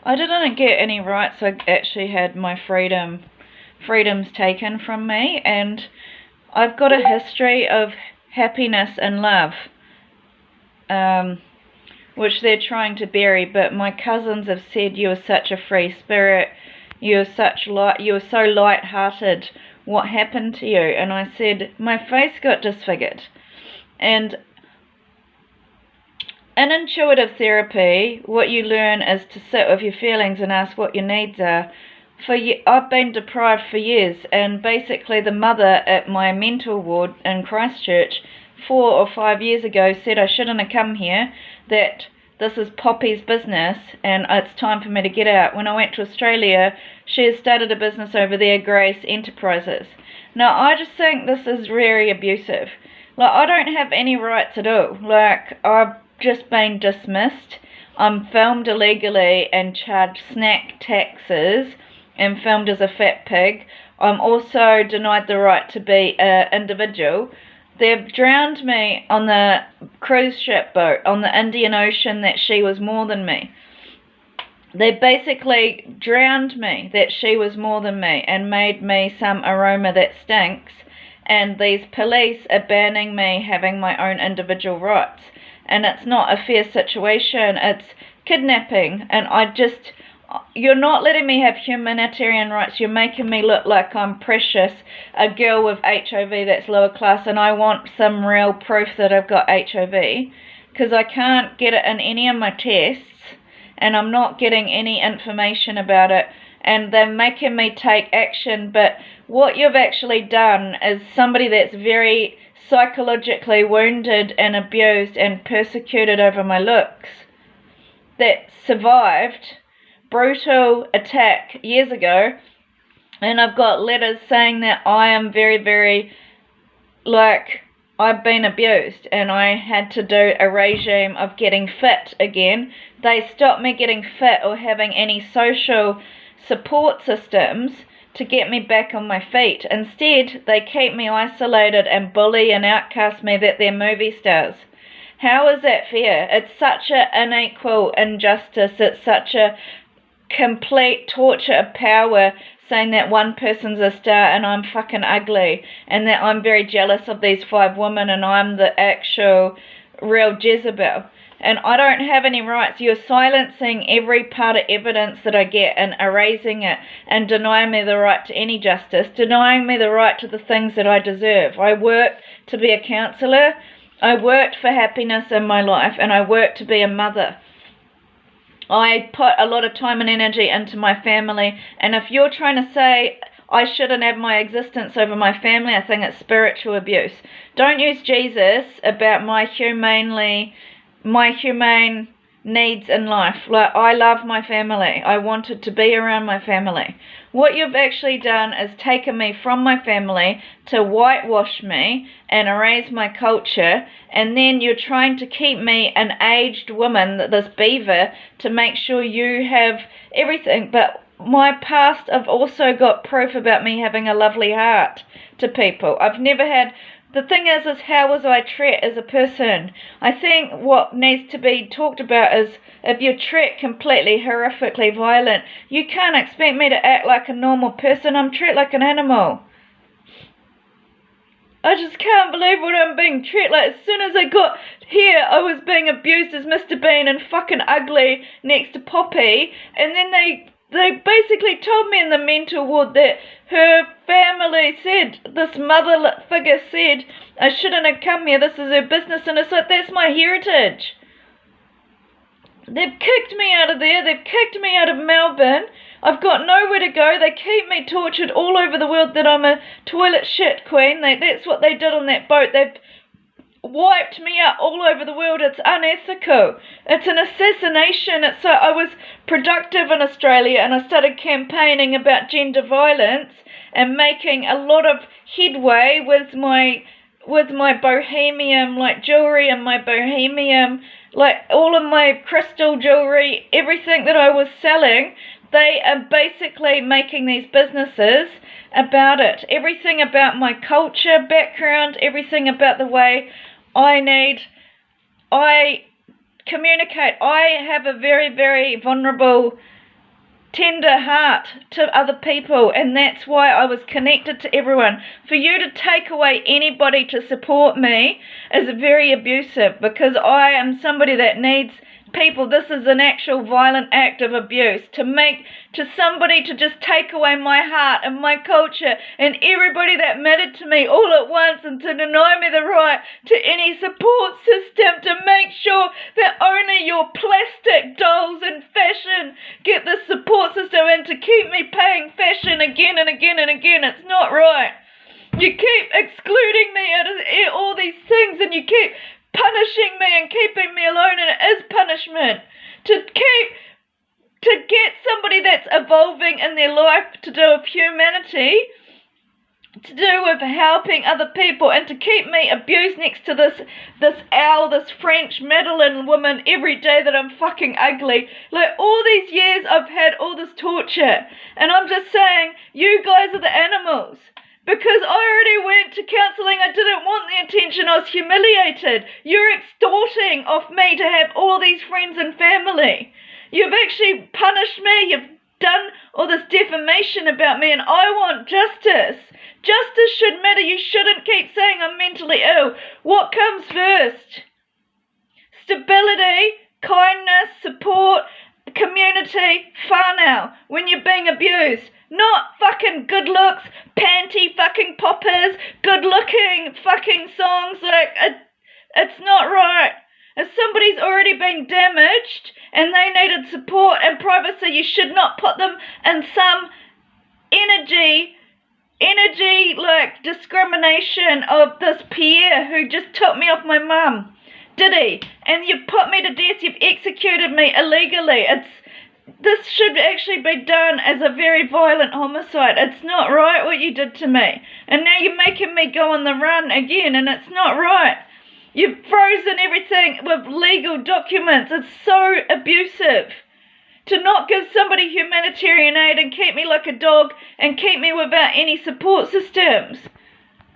I didn't get any rights. I actually had my freedoms taken from me, and I've got a history of happiness and love, which they're trying to bury. But my cousins have said, "You are such a free spirit. You are so light-hearted. What happened to you?" And I said, "My face got disfigured." And in intuitive therapy, what you learn is to sit with your feelings and ask what your needs are. I've been deprived for years, and basically the mother at my mental ward in Christchurch 4 or 5 years ago said I shouldn't have come here, that this is Poppy's business and it's time for me to get out. When I went to Australia, she has started a business over there, Grace Enterprises. Now, I just think this is very abusive. Like, I don't have any rights at all. Like, I've just been dismissed. I'm filmed illegally and charged snack taxes and filmed as a fat pig. I'm also denied the right to be an individual. They've drowned me on the cruise ship boat on the Indian Ocean that she was more than me. They basically drowned me that she was more than me and made me some aroma that stinks. And these police are banning me having my own individual rights. And it's not a fair situation. It's kidnapping. And you're not letting me have humanitarian rights. You're making me look like I'm precious, a girl with HIV that's lower class, and I want some real proof that I've got HIV, because I can't get it in any of my tests, and I'm not getting any information about it, and they're making me take action. But what you've actually done is somebody that's very psychologically wounded and abused and persecuted over my looks, that survived brutal attack years ago, and I've got letters saying that I am very, very, like, I've been abused and I had to do a regime of getting fit again. They stopped me getting fit or having any social support systems to get me back on my feet. Instead, they keep me isolated and bully and outcast me that they're movie stars. How is that fair? It's such an unequal injustice. It's such a complete torture of power, saying that one person's a star and I'm fucking ugly, and that I'm very jealous of these 5 women and I'm the actual real Jezebel. And I don't have any rights. You're silencing every part of evidence that I get and erasing it and denying me the right to any justice, denying me the right to the things that I deserve. I worked to be a counsellor. I worked for happiness in my life, and I worked to be a mother. I put a lot of time and energy into my family, and if you're trying to say I shouldn't have my existence over my family, I think it's spiritual abuse. Don't use Jesus about my humane needs in life. Like, I love my family. I wanted to be around my family. What you've actually done is taken me from my family to whitewash me and erase my culture, and then you're trying to keep me an aged woman, this beaver, to make sure you have everything. But my past, I've also got proof about me having a lovely heart to people. I've never had... The thing is how was I treated as a person? I think what needs to be talked about is, if you're treated completely horrifically violent, you can't expect me to act like a normal person. I'm treated like an animal. I just can't believe what I'm being treated like. As soon as I got here, I was being abused as Mr. Bean and fucking ugly next to Poppy, and then they basically told me in the mental ward that her family said, this mother figure said, I shouldn't have come here, this is her business, and it's like, that's my heritage. They've kicked me out of there, they've kicked me out of Melbourne, I've got nowhere to go, they keep me tortured all over the world that I'm a toilet shit queen. That's what they did on that boat. They've wiped me out all over the world. It's unethical. It's an assassination. It's I was productive in Australia, and I started campaigning about gender violence and making a lot of headway with my bohemian like jewelry and my bohemian, like all of my crystal jewelry, everything that I was selling. They are basically making these businesses about it. Everything about my culture, background, everything about the way I communicate. I have a very, very vulnerable tender heart to other people, and that's why I was connected to everyone. For you to take away anybody to support me is very abusive, because I am somebody that needs people. This is an actual violent act of abuse to somebody to just take away my heart and my culture and everybody that mattered to me all at once, and to deny me the right to any support system, to make sure that only your plastic dolls and fashion get the support system, and to keep me paying fashion again and again and again. It's not right. You keep excluding me out of all these things, and you keep punishing me and keeping me alone, and it is punishment. To get somebody that's evolving in their life to do with humanity, to do with helping other people, and to keep me abused next to this owl, this French Madeleine woman every day that I'm fucking ugly. Like, all these years I've had all this torture, and I'm just saying, you guys are the animals. Because I already went to counselling, I didn't want the attention, I was humiliated. You're extorting off me to have all these friends and family. You've actually punished me, you've done all this defamation about me, and I want justice. Justice should matter. You shouldn't keep saying I'm mentally ill. What comes first? Stability, kindness, support, community, whānau, when you're being abused. Not fucking good looks, panty fucking poppers, good looking fucking songs. Like, it's not right. If somebody's already been damaged and they needed support and privacy, you should not put them in some energy like discrimination of this Pierre who just took me off my mum. Did he? And you put me to death, you've executed me illegally. This should actually be done as a very violent homicide. It's not right what you did to me. And now you're making me go on the run again, and it's not right. You've frozen everything with legal documents. It's so abusive. To not give somebody humanitarian aid and keep me like a dog and keep me without any support systems.